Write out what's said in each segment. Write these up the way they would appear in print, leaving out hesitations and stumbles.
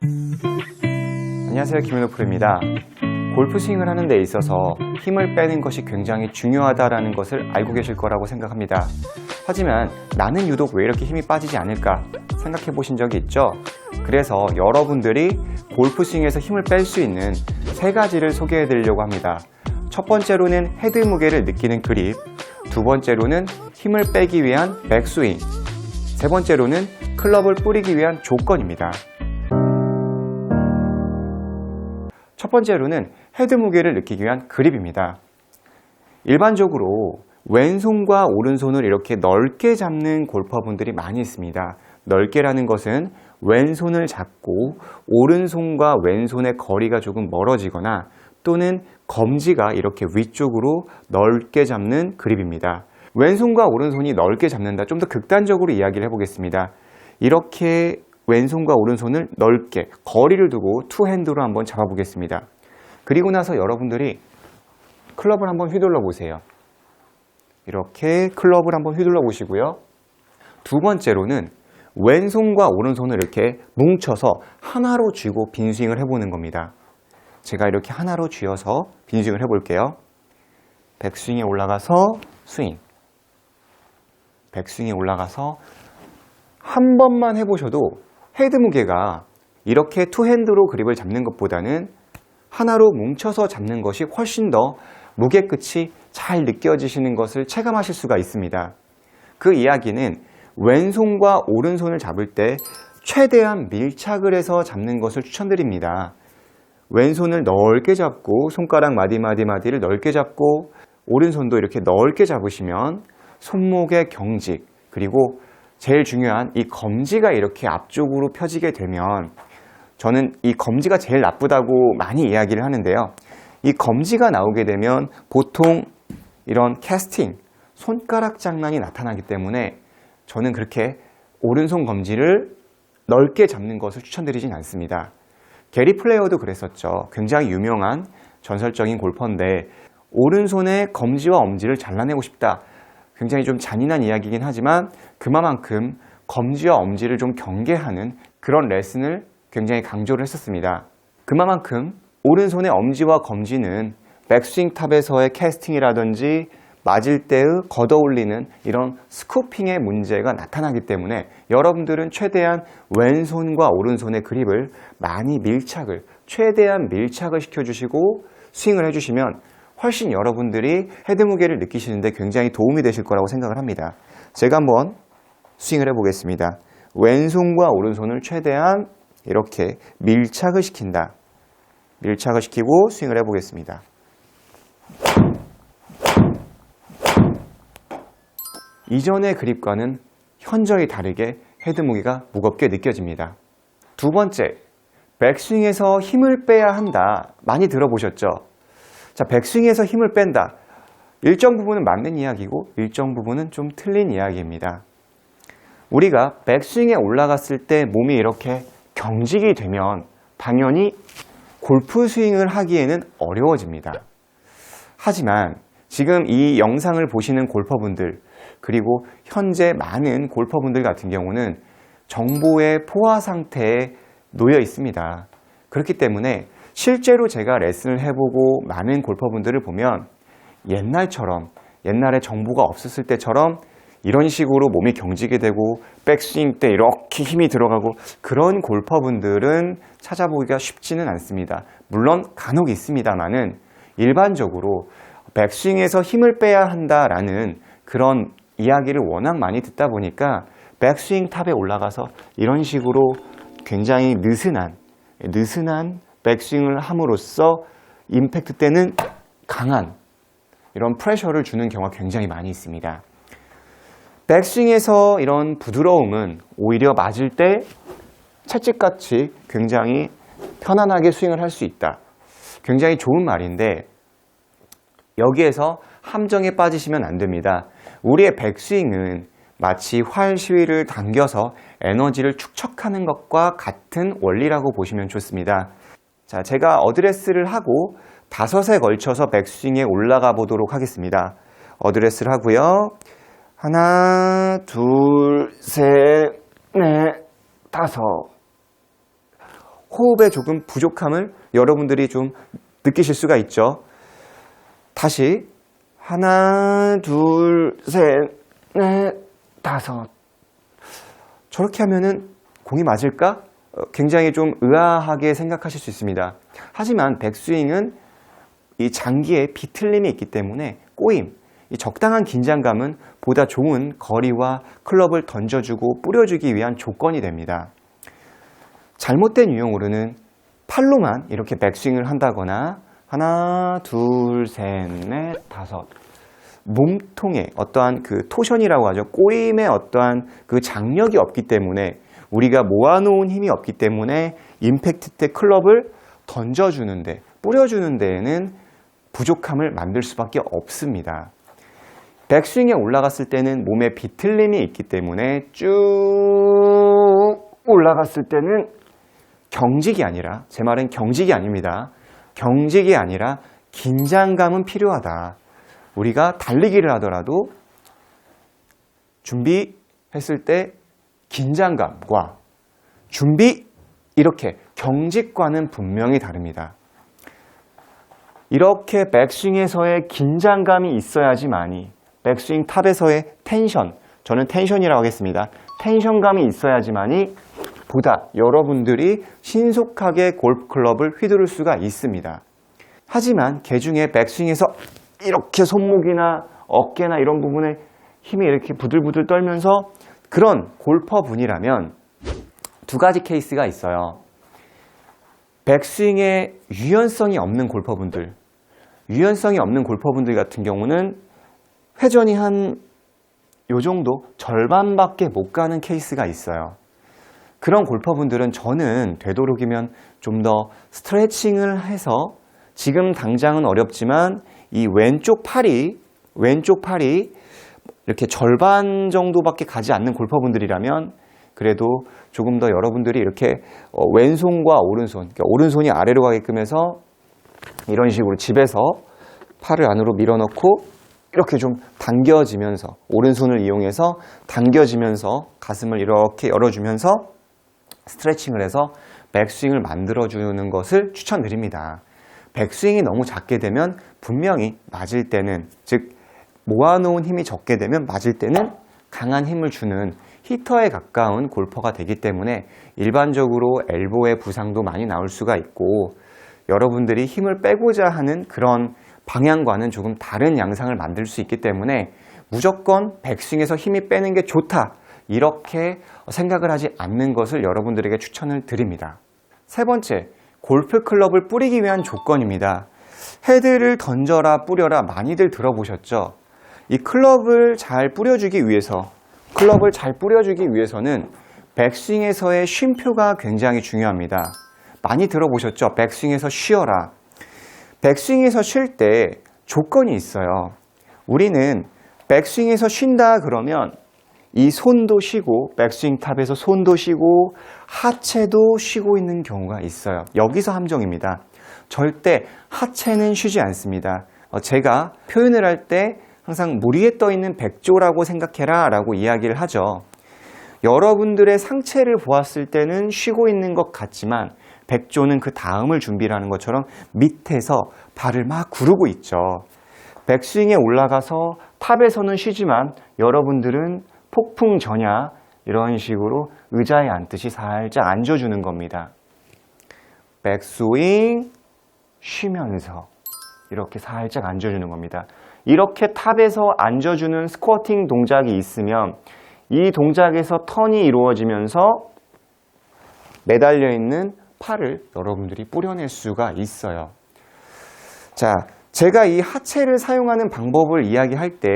안녕하세요, 김현우 프로입니다. 골프 스윙을 하는 데 있어서 힘을 빼는 것이 굉장히 중요하다는 것을 알고 계실 거라고 생각합니다. 하지만 나는 유독 왜 이렇게 힘이 빠지지 않을까 생각해 보신 적이 있죠? 그래서 여러분들이 골프 스윙에서 힘을 뺄 수 있는 세 가지를 소개해 드리려고 합니다. 첫 번째로는 헤드 무게를 느끼는 그립, 두 번째로는 힘을 빼기 위한 백스윙, 세 번째로는 클럽을 뿌리기 위한 조건입니다. 첫 번째로는 헤드 무게를 느끼기 위한 그립입니다. 일반적으로 왼손과 오른손을 이렇게 넓게 잡는 골퍼분들이 많이 있습니다. 넓게라는 것은 왼손을 잡고 오른손과 왼손의 거리가 조금 멀어지거나 또는 검지가 이렇게 위쪽으로 넓게 잡는 그립입니다. 왼손과 오른손이 넓게 잡는다. 좀 더 극단적으로 이야기를 해보겠습니다. 이렇게 왼손과 오른손을 넓게 거리를 두고 투핸드로 한번 잡아보겠습니다. 그리고 나서 여러분들이 클럽을 한번 휘둘러 보세요. 이렇게 클럽을 한번 휘둘러 보시고요. 두 번째로는 왼손과 오른손을 이렇게 뭉쳐서 하나로 쥐고 빈스윙을 해보는 겁니다. 제가 이렇게 하나로 쥐어서 빈스윙을 해볼게요. 백스윙에 올라가서 스윙, 백스윙에 올라가서 한 번만 해보셔도 헤드 무게가 이렇게 투핸드로 그립을 잡는 것보다는 하나로 뭉쳐서 잡는 것이 훨씬 더 무게 끝이 잘 느껴지시는 것을 체감하실 수가 있습니다. 그 이야기는 왼손과 오른손을 잡을 때 최대한 밀착을 해서 잡는 것을 추천드립니다. 왼손을 넓게 잡고 손가락 마디를 넓게 잡고 오른손도 이렇게 넓게 잡으시면 손목의 경직, 그리고 제일 중요한 이 검지가 이렇게 앞쪽으로 펴지게 되면, 저는 이 검지가 제일 나쁘다고 많이 이야기를 하는데요. 이 검지가 나오게 되면 보통 이런 캐스팅, 손가락 장난이 나타나기 때문에 저는 그렇게 오른손 검지를 넓게 잡는 것을 추천드리진 않습니다. 게리 플레이어도 그랬었죠. 굉장히 유명한 전설적인 골퍼인데 오른손의 검지와 엄지를 잘라내고 싶다. 굉장히 좀 잔인한 이야기이긴 하지만 그만큼 검지와 엄지를 좀 경계하는 그런 레슨을 굉장히 강조를 했었습니다. 그만큼 오른손의 엄지와 검지는 백스윙 탑에서의 캐스팅이라든지 맞을 때의 걷어올리는 이런 스쿠핑의 문제가 나타나기 때문에 여러분들은 최대한 왼손과 오른손의 그립을 많이 최대한 밀착을 시켜주시고 스윙을 해주시면 훨씬 여러분들이 헤드 무게를 느끼시는데 굉장히 도움이 되실 거라고 생각을 합니다. 제가 한번 스윙을 해보겠습니다. 왼손과 오른손을 최대한 이렇게 밀착을 시킨다. 밀착을 시키고 스윙을 해보겠습니다. 이전의 그립과는 현저히 다르게 헤드 무게가 무겁게 느껴집니다. 두 번째, 백스윙에서 힘을 빼야 한다. 많이 들어보셨죠? 자, 백스윙에서 힘을 뺀다. 일정 부분은 맞는 이야기고 일정 부분은 좀 틀린 이야기입니다. 우리가 백스윙에 올라갔을 때 몸이 이렇게 경직이 되면 당연히 골프 스윙을 하기에는 어려워집니다. 하지만 지금 이 영상을 보시는 골퍼분들, 그리고 현재 많은 골퍼분들 같은 경우는 정보의 포화 상태에 놓여 있습니다. 그렇기 때문에 실제로 제가 레슨을 해보고 많은 골퍼분들을 보면 옛날에 정보가 없었을 때처럼 이런 식으로 몸이 경직이 되고 백스윙 때 이렇게 힘이 들어가고 그런 골퍼분들은 찾아보기가 쉽지는 않습니다. 물론 간혹 있습니다만은 일반적으로 백스윙에서 힘을 빼야 한다라는 그런 이야기를 워낙 많이 듣다 보니까 백스윙 탑에 올라가서 이런 식으로 굉장히 느슨한 백스윙을 함으로써 임팩트 때는 강한 이런 프레셔를 주는 경우가 굉장히 많이 있습니다. 백스윙에서 이런 부드러움은 오히려 맞을 때 채찍같이 굉장히 편안하게 스윙을 할 수 있다. 굉장히 좋은 말인데 여기에서 함정에 빠지시면 안 됩니다. 우리의 백스윙은 마치 활 시위를 당겨서 에너지를 축적하는 것과 같은 원리라고 보시면 좋습니다. 자, 제가 어드레스를 하고 5에 걸쳐서 백스윙에 올라가 보도록 하겠습니다. 어드레스를 하고요. 하나, 둘, 셋, 넷, 다섯. 호흡에 조금 부족함을 여러분들이 좀 느끼실 수가 있죠. 다시 하나, 둘, 셋, 넷, 다섯. 저렇게 하면은 공이 맞을까? 굉장히 좀 의아하게 생각하실 수 있습니다. 하지만 백스윙은 이 장기에 비틀림이 있기 때문에 꼬임, 이 적당한 긴장감은 보다 좋은 거리와 클럽을 던져주고 뿌려주기 위한 조건이 됩니다. 잘못된 유용으로는 팔로만 이렇게 백스윙을 한다거나 하나, 둘, 셋, 넷, 다섯. 몸통에 어떠한 그 토션이라고 하죠. 꼬임에 어떠한 그 장력이 없기 때문에 우리가 모아놓은 힘이 없기 때문에 임팩트 때 클럽을 던져주는데, 뿌려주는 데에는 부족함을 만들 수밖에 없습니다. 백스윙에 올라갔을 때는 몸에 비틀림이 있기 때문에 쭉 올라갔을 때는 경직이 아니라, 제 말은 경직이 아닙니다. 경직이 아니라 긴장감은 필요하다. 우리가 달리기를 하더라도 준비했을 때 긴장감과 준비 이렇게 경직과는 분명히 다릅니다. 이렇게 백스윙에서의 긴장감이 있어야지만이 백스윙 탑에서의 텐션, 저는 텐션이라고 하겠습니다. 텐션감이 있어야지만이 보다 여러분들이 신속하게 골프클럽을 휘두를 수가 있습니다. 하지만 개중에 백스윙에서 이렇게 손목이나 어깨나 이런 부분에 힘이 이렇게 부들부들 떨면서 그런 골퍼분이라면 두 가지 케이스가 있어요. 백스윙에 유연성이 없는 골퍼분들, 유연성이 없는 골퍼분들 같은 경우는 회전이 한 요 정도 절반밖에 못 가는 케이스가 있어요. 그런 골퍼분들은 저는 되도록이면 좀 더 스트레칭을 해서 지금 당장은 어렵지만 이 왼쪽 팔이 이렇게 절반 정도밖에 가지 않는 골퍼분들이라면 그래도 조금 더 여러분들이 이렇게 왼손과 오른손, 그러니까 오른손이 아래로 가게끔 해서 이런 식으로 집에서 팔을 안으로 밀어넣고 이렇게 좀 당겨지면서 오른손을 이용해서 당겨지면서 가슴을 이렇게 열어주면서 스트레칭을 해서 백스윙을 만들어주는 것을 추천드립니다. 백스윙이 너무 작게 되면 분명히 맞을 때는, 즉 모아놓은 힘이 적게 되면 맞을 때는 강한 힘을 주는 히터에 가까운 골퍼가 되기 때문에 일반적으로 엘보의 부상도 많이 나올 수가 있고 여러분들이 힘을 빼고자 하는 그런 방향과는 조금 다른 양상을 만들 수 있기 때문에 무조건 백스윙에서 힘이 빼는 게 좋다 이렇게 생각을 하지 않는 것을 여러분들에게 추천을 드립니다. 세 번째, 골프 클럽을 뿌리기 위한 조건입니다. 헤드를 던져라 뿌려라 많이들 들어보셨죠? 이 클럽을 잘 뿌려주기 위해서는 백스윙에서의 쉼표가 굉장히 중요합니다. 많이 들어보셨죠? 백스윙에서 쉬어라. 백스윙에서 쉴 때 조건이 있어요. 우리는 백스윙에서 쉰다 그러면 이 손도 쉬고 백스윙 탑에서 손도 쉬고 하체도 쉬고 있는 경우가 있어요. 여기서 함정입니다. 절대 하체는 쉬지 않습니다. 제가 표현을 할 때 항상 물 위에 떠 있는 백조라고 생각해라 라고 이야기를 하죠. 여러분들의 상체를 보았을 때는 쉬고 있는 것 같지만 백조는 그 다음을 준비를 하는 것처럼 밑에서 발을 막 구르고 있죠. 백스윙에 올라가서 탑에서는 쉬지만 여러분들은 폭풍 전야 이런 식으로 의자에 앉듯이 살짝 앉아주는 겁니다. 백스윙 쉬면서 이렇게 살짝 앉아주는 겁니다. 이렇게 탑에서 앉아주는 스쿼팅 동작이 있으면 이 동작에서 턴이 이루어지면서 매달려 있는 팔을 여러분들이 뿌려낼 수가 있어요. 자, 제가 이 하체를 사용하는 방법을 이야기할 때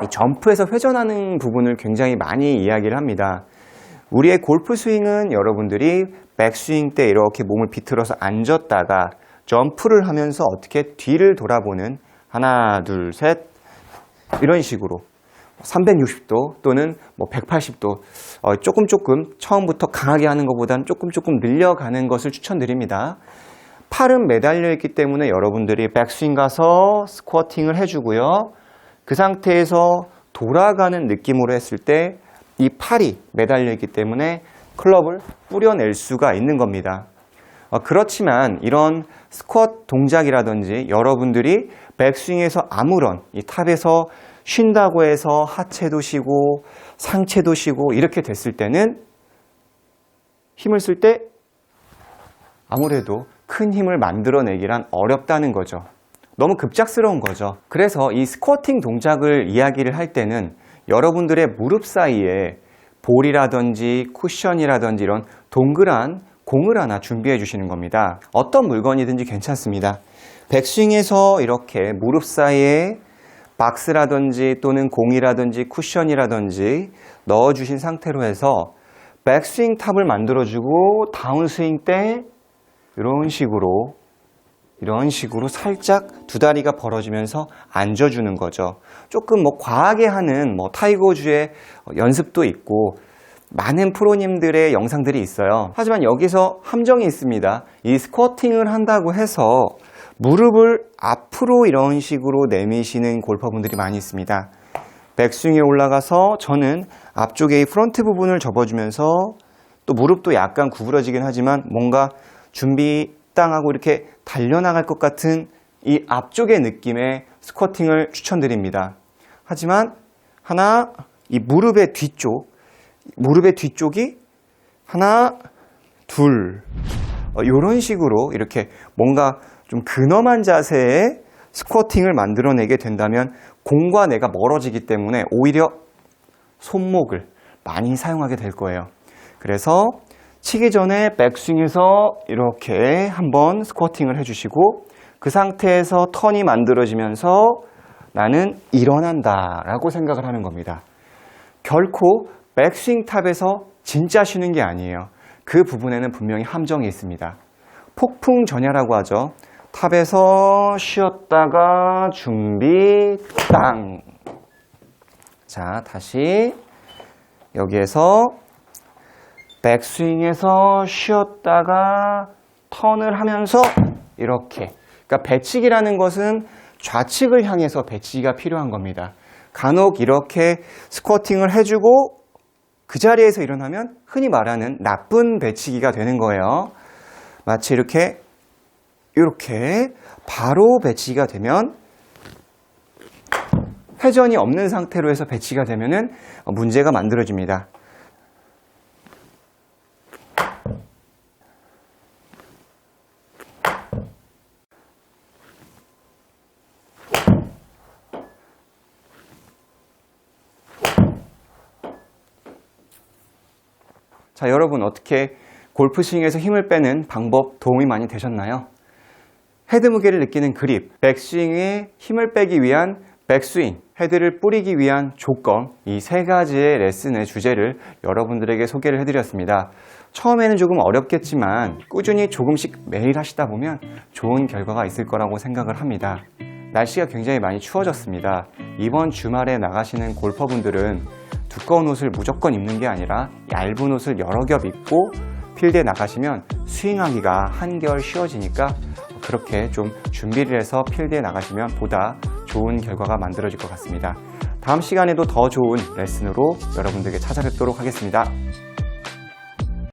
이 점프에서 회전하는 부분을 굉장히 많이 이야기를 합니다. 우리의 골프 스윙은 여러분들이 백스윙 때 이렇게 몸을 비틀어서 앉았다가 점프를 하면서 어떻게 뒤를 돌아보는 하나, 둘, 셋 이런 식으로 360도 또는 180도 조금 처음부터 강하게 하는 것보다는 조금 늘려가는 것을 추천드립니다. 팔은 매달려 있기 때문에 여러분들이 백스윙 가서 스쿼팅을 해주고요. 그 상태에서 돌아가는 느낌으로 했을 때 이 팔이 매달려 있기 때문에 클럽을 뿌려낼 수가 있는 겁니다. 그렇지만 이런 스쿼트 동작이라든지 여러분들이 백스윙에서 아무런 이 탑에서 쉰다고 해서 하체도 쉬고 상체도 쉬고 이렇게 됐을 때는 힘을 쓸 때 아무래도 큰 힘을 만들어내기란 어렵다는 거죠. 너무 급작스러운 거죠. 그래서 이 스쿼팅 동작을 이야기를 할 때는 여러분들의 무릎 사이에 볼이라든지 쿠션이라든지 이런 동그란 공을 하나 준비해 주시는 겁니다. 어떤 물건이든지 괜찮습니다. 백스윙에서 이렇게 무릎 사이에 박스라든지 또는 공이라든지 쿠션이라든지 넣어주신 상태로 해서 백스윙 탑을 만들어주고 다운스윙 때 이런 식으로 살짝 두 다리가 벌어지면서 앉아주는 거죠. 조금 과하게 하는 타이거즈의 연습도 있고 많은 프로님들의 영상들이 있어요. 하지만 여기서 함정이 있습니다. 이 스쿼팅을 한다고 해서 무릎을 앞으로 이런 식으로 내미시는 골퍼분들이 많이 있습니다. 백스윙에 올라가서 저는 앞쪽에 이 프론트 부분을 접어주면서 또 무릎도 약간 구부러지긴 하지만 뭔가 준비 땅 하고 이렇게 달려나갈 것 같은 이 앞쪽의 느낌의 스쿼팅을 추천드립니다. 하지만 이 무릎의 뒤쪽이 하나, 둘 이런 식으로 이렇게 뭔가 좀 근엄한 자세의 스쿼팅을 만들어내게 된다면 공과 내가 멀어지기 때문에 오히려 손목을 많이 사용하게 될 거예요. 그래서 치기 전에 백스윙에서 이렇게 한번 스쿼팅을 해주시고 그 상태에서 턴이 만들어지면서 나는 일어난다 라고 생각을 하는 겁니다. 결코 백스윙 탑에서 진짜 쉬는 게 아니에요. 그 부분에는 분명히 함정이 있습니다. 폭풍 전야라고 하죠. 탑에서 쉬었다가 준비 땅. 자, 다시 여기에서 백스윙에서 쉬었다가 턴을 하면서 이렇게. 그러니까 배치기라는 것은 좌측을 향해서 배치기가 필요한 겁니다. 간혹 이렇게 스쿼팅을 해주고 그 자리에서 일어나면 흔히 말하는 나쁜 배치기가 되는 거예요. 마치 이렇게 바로 배치기가 되면 회전이 없는 상태로 해서 배치기가 되면은 문제가 만들어집니다. 자, 여러분 어떻게 골프 스윙에서 힘을 빼는 방법 도움이 많이 되셨나요? 헤드 무게를 느끼는 그립, 백스윙에 힘을 빼기 위한 백스윙, 헤드를 뿌리기 위한 조건, 이 세 가지의 레슨의 주제를 여러분들에게 소개를 해드렸습니다. 처음에는 조금 어렵겠지만 꾸준히 조금씩 매일 하시다 보면 좋은 결과가 있을 거라고 생각을 합니다. 날씨가 굉장히 많이 추워졌습니다. 이번 주말에 나가시는 골퍼분들은 두꺼운 옷을 무조건 입는 게 아니라 얇은 옷을 여러 겹 입고 필드에 나가시면 스윙하기가 한결 쉬워지니까 그렇게 좀 준비를 해서 필드에 나가시면 보다 좋은 결과가 만들어질 것 같습니다. 다음 시간에도 더 좋은 레슨으로 여러분들에게 찾아뵙도록 하겠습니다.